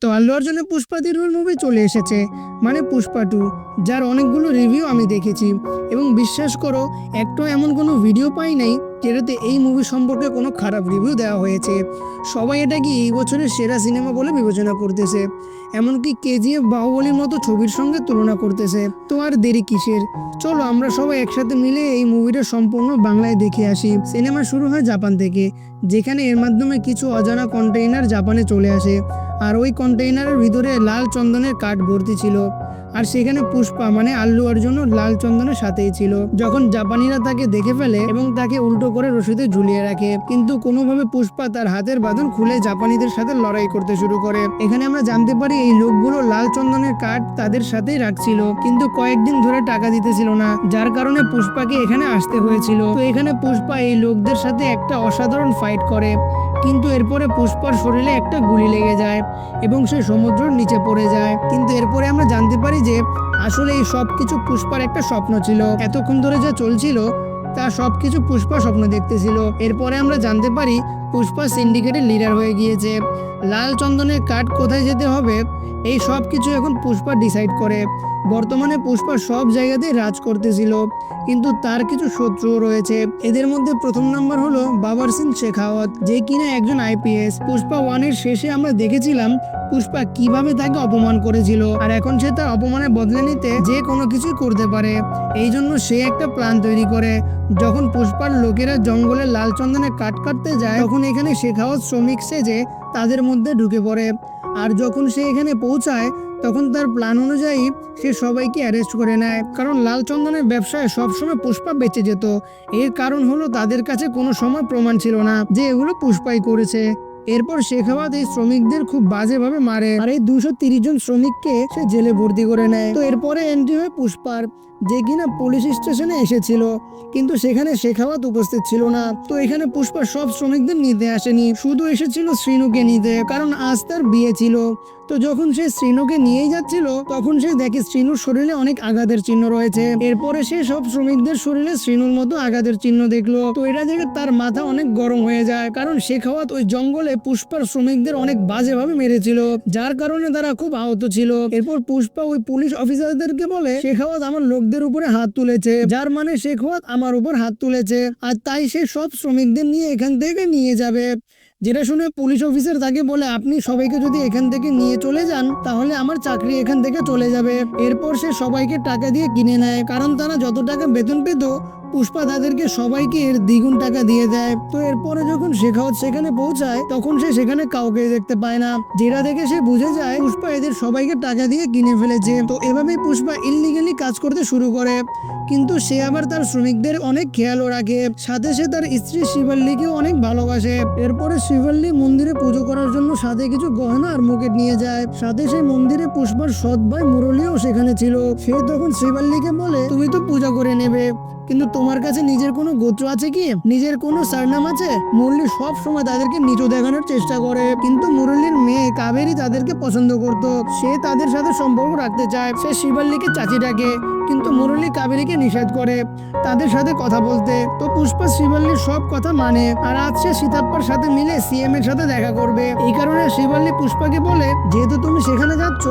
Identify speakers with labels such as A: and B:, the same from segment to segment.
A: তো আল্লু অর্জুনের পুষ্পা 3 মুভি চলে এসেছে, মানে পুষ্পা 2, যার অনেকগুলো রিভিউ আমি দেখেছি এবং বিশ্বাস করো একটাও এমন কোনো ভিডিও পাই নাই যেটাতে এই মুভি সম্পর্কে কোনো খারাপ রিভিউ দেওয়া হয়েছে। সবাই এটাকে এই বছরের সেরা সিনেমা বলে বিবেচনা করতেছে, এমনকি কেজিএফ, বাহুবলীর মতো ছবির সঙ্গে তুলনা করতেছে। তো আর দেরি কিসের, চলো আমরা সবাই একসাথে মিলে এই মুভিটা সম্পূর্ণ বাংলায় দেখে আসি। সিনেমা শুরু হয় জাপান থেকে, যেখানে এর মাধ্যমে কিছু অজানা কন্টেইনার জাপানে চলে আসে, আর ওই কন্টেইনারের ভিতরে লাল চন্দনের কাঠ ভর্তি ছিল। আর সেখানে পুষ্পা মানে আল্লু অর্জুনও লাল চন্দনের সাথেই ছিল। যখন জাপানিরা তাকে দেখে ফেলে এবং তাকে উল্টো করে রশিদে ঝুলিয়ে রাখে, কিন্তু কোনোভাবে পুষ্পা তার হাতের বাঁধন খুলে জাপানিদের সাথে লড়াই করতে শুরু করে। এখানে আমরা জানতে পারি এই লোকগুলো লাল চন্দনের কাঠ তাদের সাথেই রাখছিল, কিন্তু কয়েকদিন ধরে টাকা দিতেছিল না, যার কারণে পুষ্পাকে এখানে আসতে হয়েছিল। তো এখানে পুষ্পা এই লোকদের সাথে একটা অসাধারণ ফাইট করে, কিন্তু এরপরে পুষ্পার শরীরে একটা গুলি লেগে যায় এবং সে সমুদ্রের নিচে পড়ে যায়। কিন্তু এরপরে আমরা জানতে পারি যে আসলে এই সব কিছু পুষ্পার একটা স্বপ্ন ছিল। এতক্ষণ ধরে যা চলছিল তা সবকিছু পুষ্পা স্বপ্ন দেখতেছিল। এরপরে আমরা জানতে পারি পুষ্পা সিন্ডিকেটের লিডার হয়ে গিয়েছে। লাল চন্দনের কাঠ কোথায় যেতে হবে এই সব কিছু এখন পুষ্পা ডিসাইড করে। বর্তমানে পুষ্পা সব জায়গাতেই রাজ করতেছিল, কিন্তু তার কিছু শত্রুও রয়েছে। এদের মধ্যে প্রথম নাম্বার হলো বাবর সিং শেখাওয়াত, যে কিনা একজন আইপিএস। পুষ্পা 1 এর শেষে আমরা দেখেছিলাম পুষ্পা কিভাবে তাকে অপমান করেছিল, আর এখন সে তার অপমানের বদলে নিতে যে কোনো কিছুই করতে পারে। এই জন্য সে একটা প্ল্যান তৈরি করে। যখন পুষ্পার লোকেরা জঙ্গলে লাল চন্দনের কাঠ কাটতে যায়, তখন এখানে শেখাওয়াত শ্রমিক সেজে তাদের মধ্যে ঢুকে পড়ে। আর যখন সে এখানে পৌঁছায় তখন তার প্ল্যান অনুযায়ী সে সবাইকে অ্যারেস্ট করে নেয়, কারণ লাল চন্দনের ব্যবসায় সবসময় পুষ্পা বেঁচে যেত। এর কারণ হলো তাদের কাছে কোনো সময় প্রমাণ ছিল না যে এগুলো পুষ্পাই করেছে। এরপর শেখাওয়াত এই শ্রমিকদের খুব বাজেভাবে মারে, আর এই 230 জন শ্রমিককে সে জেলে ভর্তি করে নেয়। তো এরপরে এন্ট্রি হয় পুষ্পার, যে কিনা পুলিশ স্টেশনে এসেছিল, কিন্তু সেখানে শেখাওয়াত উপস্থিত ছিল না। তো এখানে পুষ্পা সব শ্রমিকদের নিতে আসেনি, শুধু এসেছিল শ্রীনুকে নিতে, কারণ আজ তার বিয়ে ছিল। তো যখন সে শ্রীনুকে নিয়েই যাচ্ছিল তখন সে দেখে শ্রীনুর শরীরে অনেক আঘাতের চিহ্ন রয়েছে। এরপরে সে সব শ্রমিকদের শরীরে শ্রীনুর মতো আঘাতের চিহ্ন দেখলো। তো এটা দেখে তার মাথা অনেক গরম হয়ে যায়, কারণ শেখাওয়াত ওই জঙ্গলে পুষ্পার শ্রমিকদের অনেক বাজেভাবে মেরেছিল, যার কারণে তারা খুব আহত ছিল। এরপর পুষ্পা ওই পুলিশ অফিসারদেরকে বলে শেখাওয়াত আমার লোকদের উপরে হাত তুলেছে, যার মানে শেখাওয়াত আমার উপর হাত তুলেছে, আর তাই সে সব শ্রমিকদের নিয়ে এখান থেকে নিয়ে যাবে। যেটা শুনে পুলিশ অফিসার তাকে বলে আপনি সবাইকে যদি এখান থেকে নিয়ে চলে যান তাহলে আমার চাকরি এখান থেকে চলে যাবে। এরপর সে সবাইকে টাকা দিয়ে কিনে নেয়, কারণ তারা যত টাকা বেতন পেত পুষ্পা তাদেরকে সবাইকে এর দ্বিগুণ টাকা দিয়ে দেয়। তো এরপরে যখন শেখাওয়াত সেখানে পৌঁছায় তখন সে সেখানে কাউকে দেখতে পায় না, যেটা দেখে সে বুঝে যায় পুষ্পা এদের সবাইকে টাকা দিয়ে কিনে ফেলেছে। তো এভাবেই পুষ্পা ইললিগালি কাজ করতে শুরু করে, কিন্তু সে আবার তার শ্রমিকদের অনেক খেয়ালও রাখে, সাথে সে তার স্ত্রী শিবাল্লিকেও অনেক ভালোবাসে। এরপরে শিবাল্লি মন্দিরে পুজো করার জন্য সাথে কিছু গহনা আর মুকুট নিয়ে যায়, সাথে সেই মন্দিরে পুষ্পার সৎ ভাই মুরলিও সেখানে ছিল। সে তখন শিবাল্লিকে বলে তুমি তো পূজা করে নেবে, কিন্তু তোমার কাছে নিজের কোনো গোত্র আছে কি, নিজের কোনো সারনাম আছে? মুরলি সব সময় তাদেরকে নিচু দেখানোর চেষ্টা করে, কিন্তু মুরলির মেয়ে কাবেরী তাদেরকে পছন্দ করত, সে তাদের সাথে সম্পর্ক রাখতে চায়। সে শিবাল্লিকে চাচি ডাকে, কিন্তু মুরলি কাবেরীকে নিষেধ করে তাদের সাথে কথা বলতে। তো পুষ্পা শিবাল্লির সব কথা মানে, আর আজ সে সীতাপ্পার সাথে মিলে সিএম এর সাথে দেখা করবে। এই কারণে শিবাল্লি পুষ্পাকে বলে যেহেতু তুমি সেখানে যাচ্ছ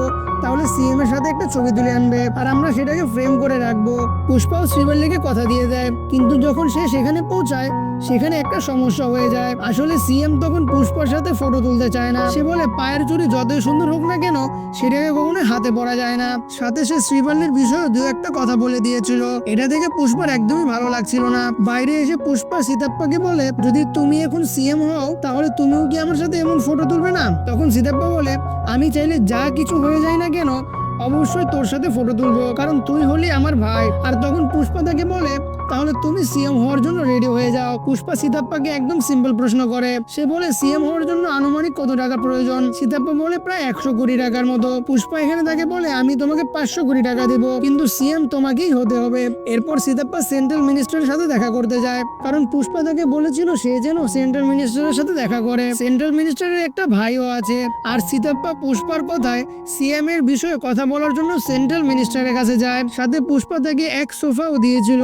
A: তাহলে সিএম এর সাথে একটা ছবি তুলে আনবে, আর আমরা সেটাকে ফ্রেম করে রাখবো। পুষ্পাও শিবাল্লিকে কথা দিয়ে দেয়, কিন্তু যখন সে সেখানে পৌঁছায় সেখানে একটা সমস্যা হয়ে যায়। আসলে সিএম তখন পুষ্পার সাথে ফটো তুলতে চায় না, সে বলে পায়ের চুড়ি যতই সুন্দর হোক না কেন সেটাকে কখনো হাতে পরা যায় না। সাথে সে শিবাল্লির বিষয়ে দু একটা কথা বলে দিয়েছিল, এটা দেখে পুষ্পার একদমই ভালো লাগছিল না। বাইরে এসে পুষ্পা সীতাপ্পাকে বলে যদি তুমি এখন সিএম হও তাহলে তুমিও কি আমার সাথে এমন ফটো তুলবে না? তখন সীতাপ্পা বলে আমি চাইলে যা কিছু হয়ে যায় না কেন অবশ্যই তোর সাথে ফটো তুলবো, কারণ তুই হলি আমার ভাই। আর তখন পুষ্পা তাকে বলে তাহলে তুমি সিএম হওয়ার জন্য রেডি হয়ে যাও। পুষ্পা সীতাপ্পাকে একদম সিম্পল প্রশ্ন করে, সে বলে সিএম হওয়ার জন্য আনুমানিক কত টাকা প্রয়োজন? সীতাপ্পা বলে প্রায় 100 কোটি টাকার মতো। পুষ্পা এখানে তাকে বলে আমি তোমাকে 500 কোটি টাকা দেবো, কিন্তু সিএম তোমাকেই হতে হবে। এরপর সীতাপ্পা সেন্ট্রাল মিনিস্টারের সাথে দেখা করতে যায়, কারণ পুষ্পা তাকে বলেছিল সে যেন সেন্ট্রাল মিনিস্টারের সাথে দেখা করে। সেন্ট্রাল মিনিস্টারের একটা ভাইও আছে, আর সীতাপ্পা পুষ্পার কথায় সিএম এর বিষয়ে কথা বলার জন্য সেন্ট্রাল মিনিস্টারের কাছে যায়। সাথে পুষ্পা তাকে এক সোফাও দিয়েছিল,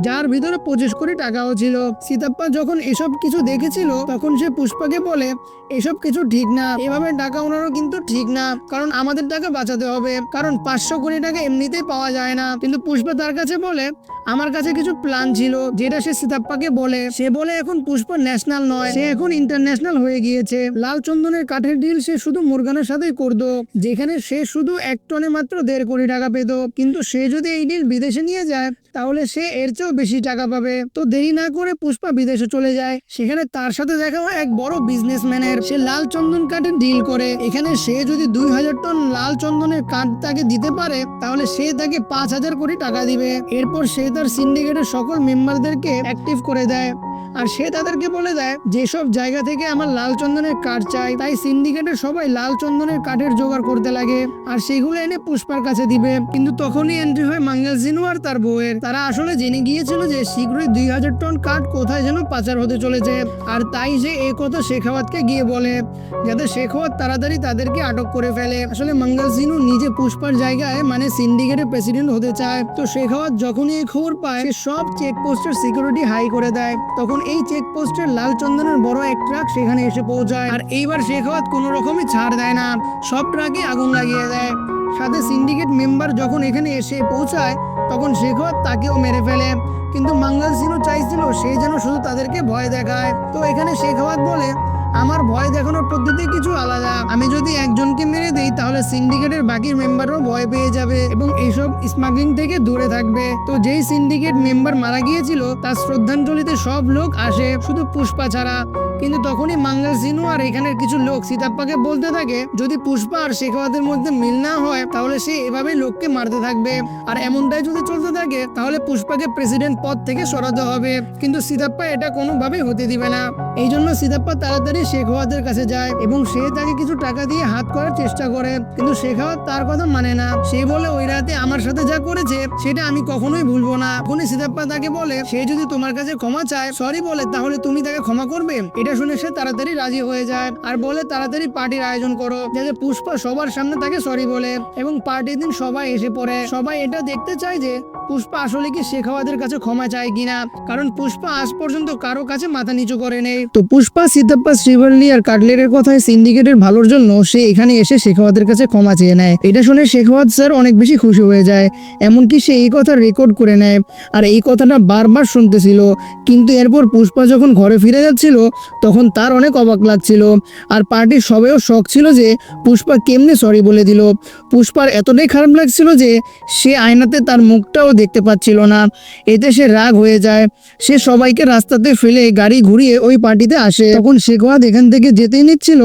A: যার ভিতরে 25 কোটি টাকাও ছিল। সিতাপ্পা যখন এসব কিছু দেখেছিল তখন সে পুষ্পাকে বলে এসব কিছু ঠিক না, এভাবে টাকা ওনারও কিন্তু ঠিক না, কারণ আমাদের টাকা বাঁচাতে হবে, কারণ 500 কোটি টাকা এমনিতেই পাওয়া যায় না। কিন্তু পুষ্পা তার কাছে বলে আমার কাছে কিছু প্ল্যান ছিল, যেটা সে সিতাপ্পাকে বলে। সে বলে এখন পুষ্পা ন্যাশনাল নয়, সে এখন ইন্টারন্যাশনাল হয়ে গিয়েছে। লাল চন্দনের কাঠের ডিল সে শুধু মুরগানের সাথেই করতো, যেখানে সে শুধু 1 টনে মাত্র 1.5 কোটি টাকা পেত। কিন্তু সে যদি এই ডিল বিদেশে নিয়ে যায় তাহলে সে এর চেয়েও বেশি টাকা পাবে। তো দেরি না করে পুষ্পা বিদেশে চলে যায়। সেখানে তার সাথে দেখা হয় এক বড় বিজনেসম্যানের। সে লাল চন্দন কাঠের ডিল করে। এখানে সে যদি 2000 টন লাল চন্দনের কাঠ তাকে দিতে পারে তাহলে সে তাকে 5000 কোটি টাকা দিবে। এরপর সে তার সিন্ডিকেটের সকল মেম্বারদেরকে অ্যাক্টিভ করে দেয়, আর সে তাদেরকে বলে দেয় যেসব জায়গা থেকে আমার লাল চন্দনের কাঠ চাই, তাই সিন্ডিকেটের সবাই লাল চন্দনের কাঠের জোগাড় করতে লাগে আর সেগুলো এনে পুষ্পার কাছে দিবে। কিন্তু তখনই এন্ট্রি হয় মাঙ্গেল সিনু আর তার বউয়ের। তারা আসলে জেনে গিয়েছিল যে শীঘ্রই 2000 টন কাঠ কোথায় যেন পাচার হতে চলেছে, আর তাই সে এই কথা শেখাওয়াতকে গিয়ে বলে যাতে শেখাওয়াত তাড়াতাড়ি তাদেরকে আটক করে ফেলে। আসলে মাঙ্গেল সিনু নিজে পুষ্পার জায়গায় মানে সিন্ডিকেটের প্রেসিডেন্ট হতে চায়। তো শেখাওয়াত যখনই এই খবর পায় সে সব চেকপোস্টের সিকিউরিটি হাই করে দেয়। তখন এই চেকপোস্টের লাল চন্দনের বড় এক ট্রাক সেখানে এসে পৌঁছায়, আর এইবার শেখাওয়াত কোনো রকমই ছাড় দেয় না, সব ট্রাকে আগুন লাগিয়ে দেয়। সাথে সিন্ডিকেট মেম্বার যখন এখানে এসে পৌঁছায় তখন শেখাওয়াত তাকেও মেরে ফেলে। কিন্তু মাঙ্গেল সিনু চাইছিল সে যেন শুধু তাদেরকে ভয় দেখায়। তো এখানে শেখাওয়াত বলে আমার ভয় দেখানোর পদ্ধতি কিছু আলাদা, আমি যদি একজনকে মেরে দেই তাহলে সিন্ডিকেটের বাকি মেম্বারও ভয় পেয়ে যাবে এবং এইসব স্মাগলিং থেকে দূরে থাকবে। তো যেই সিন্ডিকেট মেম্বার মারা গিয়েছিল তার শ্রদ্ধাঞ্জলিতে সব লোক আসে শুধু পুষ্পা ছাড়া। কিন্তু তখনই মাঙ্গেল সিনু আর এখানের কিছু লোক সিতাপ্পাকে বলতে থাকে যদি পুষ্পা আর শেখাওয়াতের মধ্যে মিল না হয় তাহলে সে এভাবে লোককে মারতে থাকবে, আর এমনটাই যদি চলতে থাকে তাহলে পুষ্পাকে প্রেসিডেন্ট পদ থেকে সরাতে হবে। কিন্তু সিতাপ্পা এটা কোনোভাবেই হতে দিবে না। এই জন্য সিতাপ্পা তাড়াতাড়ি শেখাওয়াতের কাছে যায় এবং সে তাকে কিছু টাকা দিয়ে হাত করার চেষ্টা করে, কিন্তু শেখাওয়াত তার কথা মানে না। সে বলে ওই রাতে আমার সাথে যা করেছে সেটা আমি কখনোই ভুলবো না। তখনই সিতাপ্পা তাকে বলে সে যদি তোমার কাছে ক্ষমা চায় সরি বলে তাহলে তুমি তাকে ক্ষমা করবে। এটা শুনে সে তাড়াতাড়ি রাজি হয়ে যায় আর বলে তাড়াতাড়ি পার্টির আয়োজন করো যাতে পুষ্পা সবার সামনে তাকে সরি বলে। এবং পার্টির দিন সবাই এসে পড়ে। সবাই এটা দেখতে চায় যে পুষ্পা আসলে কি শেখাওয়াতের কাছে ক্ষমা চায় কিনা, কারণ পুষ্পা আজ পর্যন্ত কারো কাছে মাথা নিচু করে নেই। তো পুষ্পা সিতাপ্পা শ্রীবল্লী আর কাটলেটের কথায় সিন্ডিকেটের ভালোর জন্য সে এখানে এসে শেখাওয়াতের কাছে ক্ষমা চেয়ে নেয়। এটা শুনে শেখাওয়াত স্যার অনেক বেশি খুশি হয়ে যায়, এমনকি সে এই কথা রেকর্ড করে নেয় আর এই কথাটা বারবার শুনতেছিল। কিন্তু এরপর পুষ্পা যখন ঘরে ফিরে যাচ্ছিল তখন তার অনেক অবাক লাগছিল, আর পার্টির সবাইও শখ ছিল যে পুষ্পা কেমনে সরি বলে দিল। পুষ্পার এতটাই খারাপ লাগছিল যে সে আয়নাতে তার মুখটাও দেখতে পাচ্ছিল না। এতে সে রাগ হয়ে যায়। সে সবাইকে রাস্তাতে ফেলে গাড়ি ঘুরিয়ে ওই পার্টিতে আসে। তখন শেখাওয়াত এখান থেকে যেতেই নিচ্ছিল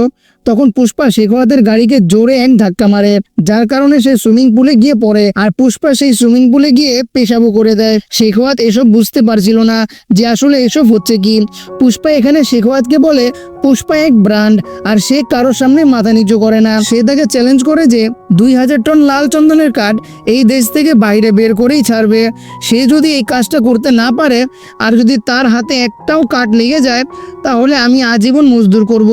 A: তখন পুষ্পা শেখাওয়াতের গাড়িকে জোরে এক ধাক্কা মারে, যার কারণে সে সুইমিং পুলে গিয়ে পড়ে আর পুষ্পা সেই সুইমিং পুলে গিয়ে পেশাবও করে দেয়। শেখাওয়াত এসব বুঝতে পারছিল না যে আসলে এসব হচ্ছে কি। পুষ্পা এখানে শেখাওয়াতকে বলে পুষ্পা এক ব্র্যান্ড আর সে কারোর সামনে মাথা নিচু করে না। সে তাকে চ্যালেঞ্জ করে যে 2000 টন লাল চন্দনের কাঠ এই দেশ থেকে বাইরে বের করেই ছাড়বে। সে যদি এই কাজটা করতে না পারে আর যদি তার হাতে একটাও কাঠ লেগে যায় তাহলে আমি আজীবন মজদুর করব।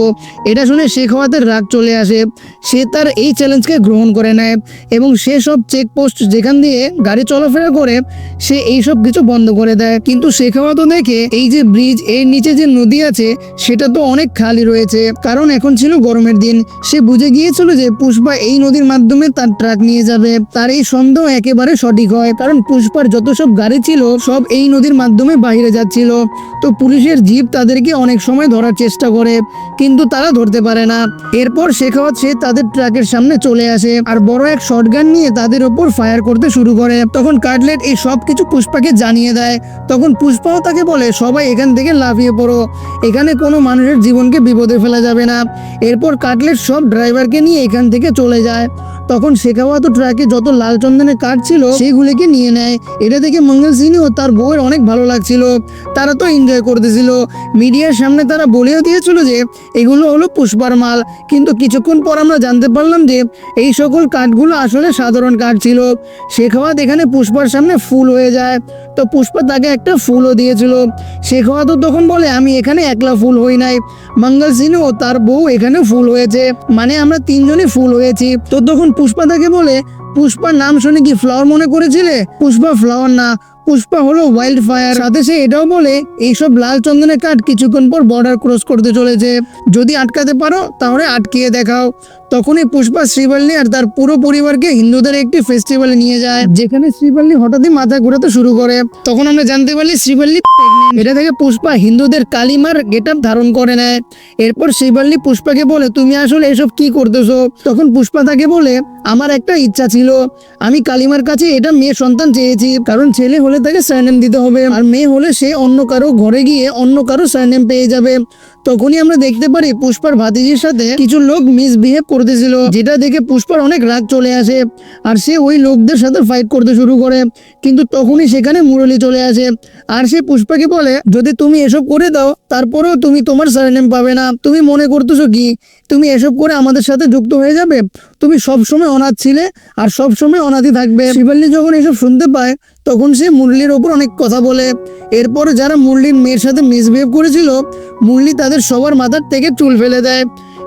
A: এটা শুনে শেখাওয়াতের রাগ চলে আসে। সে তার এই চ্যালেঞ্জকে গ্রহণ করে নেয় এবং সে সব চেকপোস্ট যেখান দিয়ে গাড়ি চলাফেরা করে সে এইসব কিছু বন্ধ করে দেয়। কিন্তু শেখাওয়াতও দেখে এই যে ব্রিজ এর নিচে যে নদী আছে সেটা তো অনেক খালি রয়েছে, কারণ এখন ছিল গরমের দিন। সে বুঝে গিয়েছিল যে পুষ্পা এই নদীর মাধ্যমে তার ট্রাক নিয়ে যাবে। তার এই সন্দেহ একেবারে সঠিক হয়, কারণ পুষ্পার যত সব গাড়ি ছিল সব এই নদীর মাধ্যমে বাইরে যাচ্ছিল। তো পুলিশের জিপ তাদেরকে অনেক সময় ধরার চেষ্টা করে কিন্তু তারা ধরতে পারে না। এরপর শেখাওয়াত সে তাদের ট্রাকের সামনে চলে আসে আর বড় এক শটগান নিয়ে তাদের ওপর ফায়ার করতে শুরু করে। তখন কাটলেট এই সব কিছু পুষ্পাকে জানিয়ে দেয়। তখন পুষ্পাও তাকে বলে সবাই এখান থেকে লাফিয়ে পড়ো, এখানে কোনো মানুষের জীবনকে বিপদে ফেলা যাবে না। এরপর কাটলেট সব ড্রাইভারকে নিয়ে এখান থেকে চলে যায়। তখন শেখাওয়াত ট্রাকে যত লাল চন্দনের কাঠ ছিল সেগুলিকে নিয়ে নেয়। এটা দেখে মঙ্গল সিং ও তার বউয়ের অনেক ভালো লাগছিল, তারা তো এনজয় করতেছিল। মিডিয়ার সামনে তারা বলেও দিয়েছিল যে এগুলো হলো পুষ্পার মাল, কিন্তু কিছুক্ষণ পর আমরা জানতে পারলাম যে এই সকল কাঠগুলো আসলে সাধারণ কাঠ ছিল। শেখাওয়াত এখানে পুষ্পার সামনে ফুল হয়ে যায়, তো পুষ্পা তাকে একটা ফুলও দিয়েছিল। শেখাওয়াত তখন বলে আমি এখানে একলা ফুল হই নাই, মঙ্গল সিং ও তার বউ এখানে ফুল হয়েছে, মানে আমরা তিনজনই ফুল হয়েছি। তো তখন পুষ্পা তাকে বলে পুষ্পার নাম শুনে কি ফ্লাওয়ার মনে করেছিলে? পুষ্পা ফ্লাওয়ার না, পুষ্পা হলো ওয়াইল্ড ফায়ার। সাথে সে এটাও বলে এইসব লাল চন্দনের কাঠ কিছুক্ষণ পর বর্ডার ক্রস করতে চলেছে, যদি আটকাতে পারো তাহলে আটকিয়ে দেখাও। তখনই পুষ্পা শ্রীবল্লী আর তার পুরো পরিবারকে হিন্দুদের একটি ফেস্টিভ্যালে নিয়ে যায়, যেখানে শ্রীবল্লী হঠাৎই মাথা ঘোরাতে শুরু করে। তখন আমরা জানতে পারি শ্রীবল্লী প্রেগন্যান্ট। এটা থেকে পুষ্পা হিন্দুদের কালিমার গেটআপ ধারণ করে নেয়। এরপর শ্রীবল্লী পুষ্পাকে বলে, তুমি আসলে এসব কি করতেছো? তখন পুষ্পা তাকে বলে, আমার একটা ইচ্ছা ছিল, আমি কালিমার কাছে এটা মেয়ে সন্তান চেয়েছি, কারণ ছেলে হলে তাকে সারনেম দিতে হবে, আর মেয়ে হলে সে অন্য কারো ঘরে গিয়ে অন্য কারো সারনেম পেয়ে যাবে। তখনই আমরা দেখতে পারি পুষ্পার ভাতিজির সাথে কিছু লোক মিসবিহেভ করতেছিল, যেটা দেখে পুষ্পার অনেক রাগ চলে আসে আর সে ওই লোকদের সাথে ফাইট করতে শুরু করে। কিন্তু তখনই সেখানে মুরলী চলে আসে আর সে পুষ্পাকে বলে, যদি তুমি এসব করে দাও তারপরেও তুমি তোমার সারনেম পাবে না। তুমি মনে করতেছো কি তুমি এসব করে আমাদের সাথে যুক্ত হয়ে যাবে? তুমি সবসময় অনাথ ছিলে আর সবসময় অনাথই থাকবে। শ্রীবল্লী যখন এসব শুনতে পায় তখন সে মুরলীর ওপর অনেক কথা বলে। এরপরে যারা মুরলীর মেয়ের সাথে মিসবিহেভ করেছিল, মুরলী তাদের সবার মাথার থেকে চুল ফেলে দেয়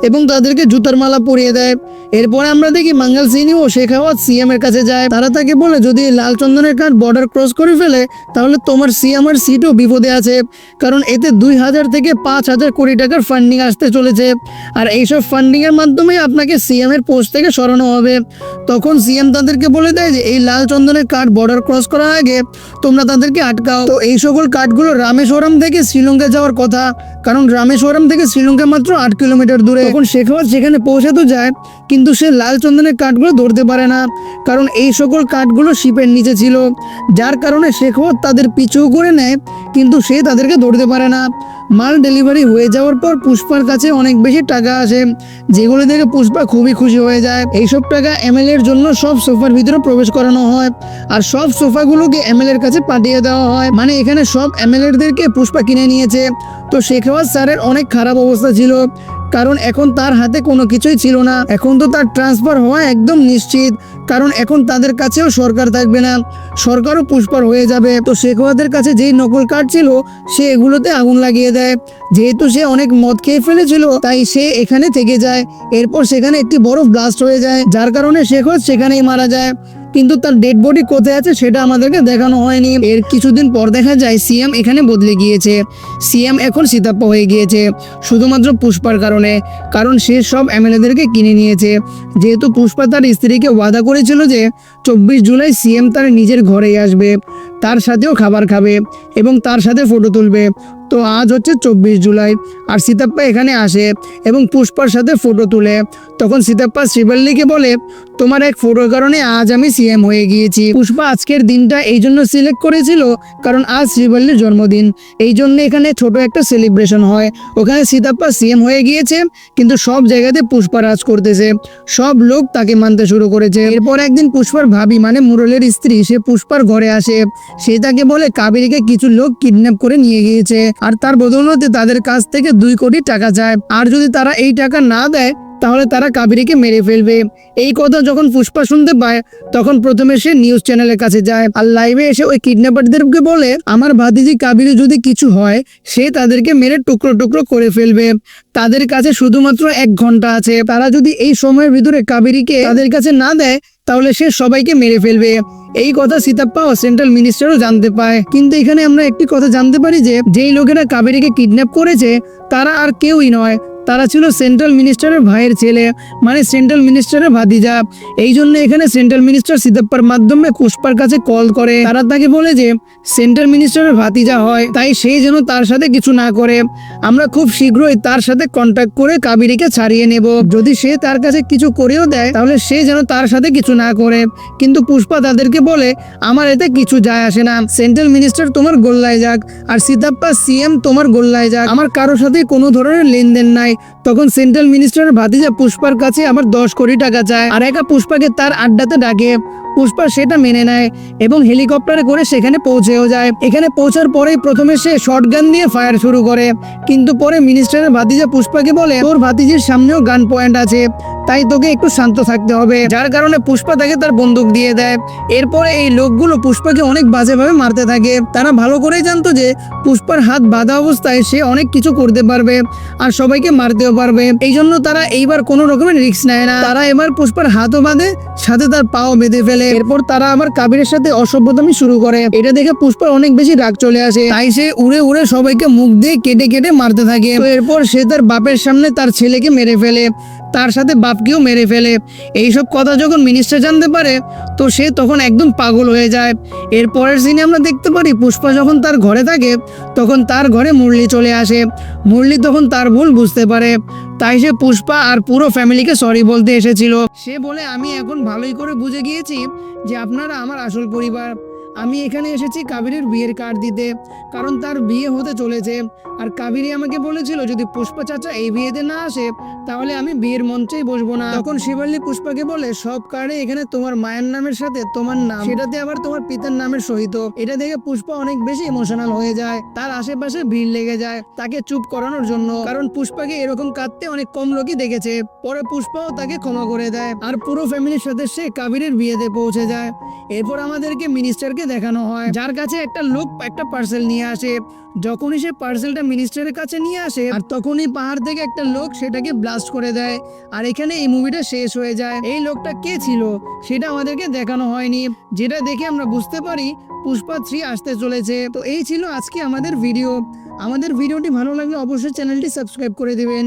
A: এবং তাদেরকে জুতার মালা পরিয়ে দেয়। এরপরে আমরা দেখি মঙ্গল সিংহ ও শেখাওয়াত সিএম এর কাছে যায়। তারা তাকে বলে, যদি এই লাল চন্দনের কাঠ বর্ডার ক্রস করে ফেলে তাহলে তোমার সিএম আর সিটও বিপদে আছে, কারণ এতে 2000 থেকে 5000 কোটি টাকার ফান্ডিং আসতে চলেছে, আর এইসব ফান্ডিং এর মাধ্যমে আপনাকে সিএম এর পোস্ট থেকে সরানো হবে। তখন সিএম তাদেরকে বলে দেয় যে এই লাল চন্দনের কাঠ বর্ডার ক্রস করার আগে তোমরা তাদেরকে আটকাও। তো এই সকল কাঠগুলো রামেশ্বরম থেকে শ্রীলঙ্কা যাওয়ার কথা, কারণ রামেশ্বরম থেকে শ্রীলঙ্কা মাত্র 8 কিলোমিটার দূরে। তখন শেখাওয়াত সেখানে পৌঁছে তো যায়, কিন্তু সে লাল চন্দনের কাঠগুলো ধরতে পারে না, কারণ এই সকল কাঠগুলো শিপের নিচে ছিল, যার কারণে শেখাওয়াত তাদের পিছু করে নেয়, কিন্তু সে তাদেরকে ধরতে পারে না। মাল ডেলিভারি হয়ে যাওয়ার পর পুষ্পার কাছে অনেক বেশি টাকা আসে, যেগুলো দেখে পুষ্পা খুবই খুশি হয়ে যায়। এইসব টাকা এমএলএ এর জন্য সব সোফার ভিতরে প্রবেশ করানো হয় আর সব সোফাগুলোকে এমএলএ এর কাছে পাঠিয়ে দেওয়া হয়। মানে এখানে সব এমএলএদেরকে পুষ্পা কিনে নিয়েছে। তো শেখাওয়াত স্যারের অনেক খারাপ অবস্থা ছিল, কারণ এখন তার হাতে কোনো কিছুই ছিল না। এখন তো তার ট্রান্সফার হওয়া একদম নিশ্চিত, কারণ এখন তাদের কাছেও সরকার থাকবে না, সরকারও পুষ্পার হয়ে যাবে। তো শেখাওয়াতের কাছে যেই নকল কার্ড ছিল সে এগুলোতে আগুন লাগিয়ে দেয়। যেহেতু সে অনেক মদ খেয়ে ফেলেছিল তাই সে এখানে থেকে যায়। এরপর সেখানে একটি বড় ব্লাস্ট হয়ে যায়, যার কারণে শেখাওয়াত সেখানেই মারা যায়। কিন্তু তার ডেড বডি কোথায় আছে সেটা আমাদেরকে দেখানো হয়নি। এর কিছুদিন পর দেখা যায় সিএম এখানে বদলে গিয়েছে। সিএম এখন সীতাপ্পা হয়ে গিয়েছে শুধুমাত্র পুষ্পার কারণে, কারণ সে সব এমএলএদেরকে কিনে নিয়েছে। যেহেতু পুষ্পা তার স্ত্রীকে ওয়াদা করেছিল যে 24 জুলাই সিএম তার নিজের ঘরেই আসবে, তার সাথেও খাবার খাবে এবং তার সাথে ফটো তুলবে। তো আজ হচ্ছে 24 জুলাই আর সীতাপ্পা এখানে আসে এবং পুষ্পার সাথে ফটো তুলে। তখন সীতাপ্পা শ্রীবল্লীকে বলে, তোমার এক ফটোর কারণে আজ আমি সিএম হয়ে গিয়েছি। পুষ্পা আজকের দিনটা এই জন্য সিলেক্ট করেছিল কারণ আজ শ্রীবল্লীর জন্মদিন, এই জন্য এখানে ছোট একটা সেলিব্রেশন হয়। ওখানে সীতাপ্পা সিএম হয়ে গিয়েছে, কিন্তু সব জায়গাতে পুষ্পা রাজ করতেছে, সব লোক তাকে মানতে শুরু করেছে। এরপর একদিন পুষ্পার ভাবি মানে মুরলের স্ত্রী সে পুষ্পার ঘরে আসে। সে তাকে বলে কাবেরীকে কিছু লোক কিডন্যাপ করে নিয়ে গিয়েছে আর তার বদৌলতে তাদের কাছ থেকে 2 কোটি টাকা চায়, আর যদি তারা এই টাকা না দেয় তাহলে তারা কাবেরীকে মেরে ফেলবে। এই কথা যখন পুষ্পা শুনতে পায় তখন প্রথমে সে নিউজ চ্যানেলের কাছে যায় আর লাইভে এসে ওই কিডন্যাপারদেরকে বলে, আমার ভাতিজি কাবেরী যদি কিছু হয় সে তাদেরকে মেরে টুকরো টুকরো করে ফেলবে, তাদের কাছে শুধুমাত্র 1 ঘন্টা আছে, তারা যদি এই সময়ের ভিতরে কাবেরীকে তাদের কাছে না দেয় তাহলে সে সবাইকে মেরে ফেলবে। এই কথা সীতাপ্পা ও সেন্ট্রাল মিনিস্টারও জানতে পায়। কিন্তু এখানে আমরা একটি কথা জানতে পারি যে যেই লোকেরা কাবেরীকে কিডন্যাপ করেছে তারা আর কেউই নয়, তারা ছিল সেন্ট্রাল মিনিস্টারের ভাইয়ের ছেলে, মানে সেন্ট্রাল মিনিস্টারের ভাতিজা। এই জন্য এখানে সেন্ট্রাল মিনিস্টার সীতাপ্পার মাধ্যমে পুষ্পার কাছে কল করে, তারা তাকে বলে যে সেন্ট্রাল মিনিস্টারের ভাতিজা হয় তাই সেই যেন তার সাথে কিছু না করে, আমরা খুব শীঘ্রই তার সাথে কন্ট্যাক্ট করে কাবেরীকে ছাড়িয়ে নেব, যদি সে তার কাছে কিছু করেও দেয় তাহলে সে যেন তার সাথে কিছু না করে। কিন্তু পুষ্পা তাদেরকে বলে, আমার এতে কিছু যায় আসে না, সেন্ট্রাল মিনিস্টার তোমার গোল্লায় যাক আর সীতাপ্পা সিএম তোমার গোল্লায় যাক, আমার কারোর সাথে কোনো ধরনের লেনদেন নাই। তখন সেন্ট্রাল মিনিস্টারের ভাতিজা পুষ্পার কাছে আবার 10 কোটি টাকা চায় আর একা পুষ্পাকে তার আড্ডাতে ডাকে। পুষ্পা সেটা মেনে নেয় এবং হেলিকপ্টারে করে সেখানে পৌঁছেও যায়। এখানে পৌঁছার পরেই প্রথমে সে শটগান দিয়ে ফায়ার শুরু করে, কিন্তু পরে মিনিস্টারের ভাতিজা পুষ্পাকে বলে, তোর ভাতিজির সামনেও গান পয়েন্ট আছে তাই তোকে একটু শান্ত থাকতে হবে, যার কারণে পুষ্পা তাকে তার বন্দুক দিয়ে দেয়। এরপরে এই লোকগুলো পুষ্পাকে অনেক বাজেভাবে মারতে থাকে। তারা ভালো করেই জানতো যে পুষ্পার হাত বাঁধা অবস্থায় সে অনেক কিছু করতে পারবে আর সবাইকে মারতেও পারবে, এই জন্য তারা এইবার কোনো রকমের রিস্ক নেয় না। তারা এবার পুষ্পার হাতও বাঁধে সাথে তার পাও বেঁধে ফেলে। ফেলে। এরপর তারা আবার কাবিরের সাথে অসভ্যতামি শুরু করে। এটা দেখে পুষ্পার অনেক বেশি রাগ চলে আসে, তাই সে উড়ে উড়ে সবাইকে মুখ দিয়ে কেটে কেটে মারতে থাকে। তো এরপর সে তার বাপের সামনে তার ছেলেকে মেরে ফেলে, তার সাথে বাপকেও মেরে ফেলে। এইসব কথা যখন মিনিস্টার জানতে পারে তো সে তখন একদম পাগল হয়ে যায়। এর পরের সিনে আমরা দেখতে পারি পুষ্পা যখন তার ঘরে থাকে তখন তার ঘরে মুরলি চলে আসে। মুরলি তখন তার ভুল বুঝতে পারে, তাই সে পুষ্পা আর পুরো ফ্যামিলিকে সরি বলতে এসেছিল। সে বলে, আমি এখন ভালোই করে বুঝে গিয়েছি যে আপনারা আমার আসল পরিবার। আমি এখানে এসেছি কাবেরীর বিয়ের কার্ড দিতে, কারণ তার বিয়ে হতে চলেছে। আর কাবেরী আমাকে বলেছিল যদি পুষ্পা চাচা এই বিয়েতে না আসে তাহলে আমি বিয়ের মঞ্চেই বসবো না। তখন শিবল্লী পুষ্পাকে বলে, সব কার্ডে এখানে তোমার মায়ের নামের সাথে তোমার নাম, সেটাতে আবার তোমার পিতার নামের সহিত। এটা দেখে পুষ্পা অনেক বেশি ইমোশনাল হয়ে যায়, তার আশেপাশে ভিড় লেগে যায় তাকে চুপ করানোর জন্য, কারণ পুষ্পাকে এরকম কাঁদতে অনেক কম লোকই দেখেছে। পরে পুষ্পাও তাকে ক্ষমা করে দেয় আর পুরো ফ্যামিলির সাথে সে কাবেরীর বিয়েতে পৌঁছে যায়। এরপর আমাদেরকে মিনিস্টারকে দেখানো হয়, যার কাছে একটা লোক একটা পার্সেল নিয়ে আসে। যখনই সে পার্সেলটা মিনিস্টারের কাছে নিয়ে আসে আর তখনই পাহাড় থেকে একটা লোক সেটাকে ব্লাস্ট করে দেয়। আর এখানে এই মুভিটা শেষ হয়ে যায়। এই লোকটা কে ছিল সেটা আমাদেরকে দেখানো হয়নি, যেটা দেখে আমরা বুঝতে পারি পুষ্পা 3 আসতে চলেছে। তো এই ছিল আজকে আমাদের ভিডিও। আমাদের ভিডিওটি ভালো লাগলে অবশ্যই চ্যানেলটি সাবস্ক্রাইব করে দিবেন।